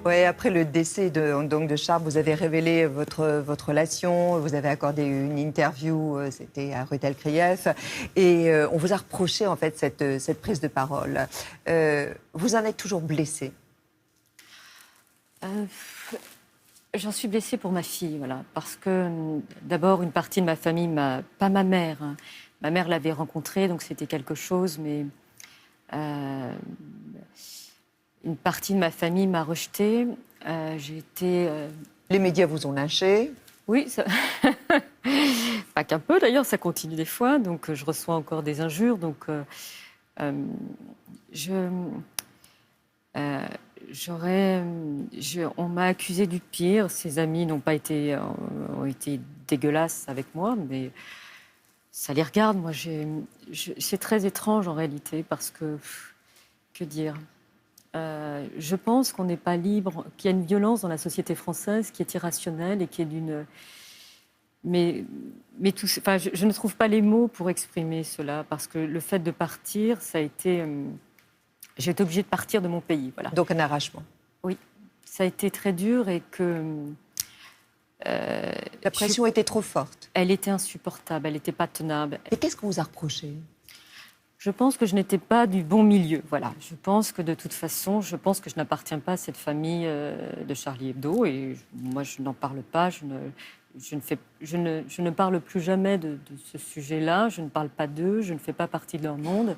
Ouais, après le décès de Charles, vous avez révélé votre relation, vous avez accordé une interview, c'était à Rue Krief, et on vous a reproché en fait cette prise de parole. Vous en êtes toujours blessée? Euh, J'en suis blessée pour ma fille, voilà, parce que d'abord une partie de ma famille pas ma mère, hein. Ma mère l'avait rencontré, donc c'était quelque chose, mais euh, une partie de ma famille m'a rejetée. J'ai été, Les médias vous ont lynché. oui, ça... pas qu'un peu d'ailleurs, ça continue des fois, donc je reçois encore des injures, donc euh, je Euh, on m'a accusé du pire. Ses amis ont été dégueulasses avec moi, mais ça les regarde. Moi, c'est très étrange en réalité parce que, que dire je pense qu'on n'est pas libre, qu'il y a une violence dans la société française qui est irrationnelle et qui est d'une. Mais enfin, je ne trouve pas les mots pour exprimer cela parce que le fait de partir, ça a été. J'ai été obligée de partir de mon pays, voilà. Donc un arrachement. Oui, ça a été très dur et que La pression était trop forte. elle était insupportable, elle n'était pas tenable. Et qu'est-ce qu'on vous a reproché? Je pense que je n'étais pas du bon milieu, voilà. Je pense que de toute façon, je pense que je n'appartiens pas à cette famille de Charlie Hebdo et moi je n'en parle pas, je ne parle plus jamais de ce sujet-là, je ne parle pas d'eux, je ne fais pas partie de leur monde.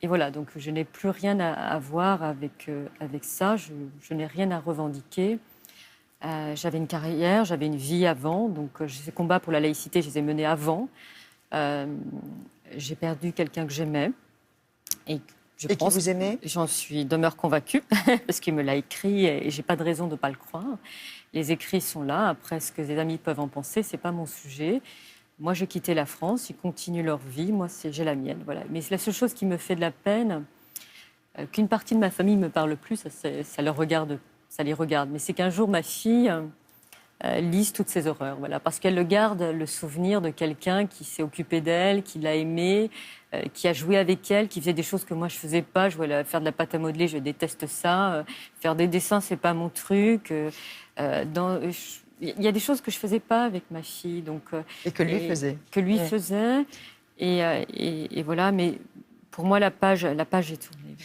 Et voilà, donc je n'ai plus rien à voir avec ça, je n'ai rien à revendiquer. J'avais une carrière, j'avais une vie avant, donc ces combats pour la laïcité, je les ai menés avant. Euh, j'ai perdu quelqu'un que j'aimais. Et qui vous aimait? demeure convaincue, parce qu'il me l'a écrit et j'ai pas de raison de ne pas le croire. Les écrits sont là, après ce que les amis peuvent en penser, c'est pas mon sujet. Moi, j'ai quitté la France, ils continuent leur vie, moi, j'ai la mienne. Voilà. Mais c'est la seule chose qui me fait de la peine, qu'une partie de ma famille ne me parle plus, ça les regarde. Mais c'est qu'un jour, ma fille lise toutes ces horreurs, voilà, parce qu'elle le garde, le souvenir de quelqu'un qui s'est occupé d'elle, qui l'a aimée, qui a joué avec elle, qui faisait des choses que moi, je ne faisais pas. Je voulais faire de la pâte à modeler, je déteste ça. Faire des dessins, c'est pas mon truc. Il y a des choses que je faisais pas avec ma fille, donc et que lui faisait. Que lui faisait, et voilà. Mais pour moi, la page est tournée.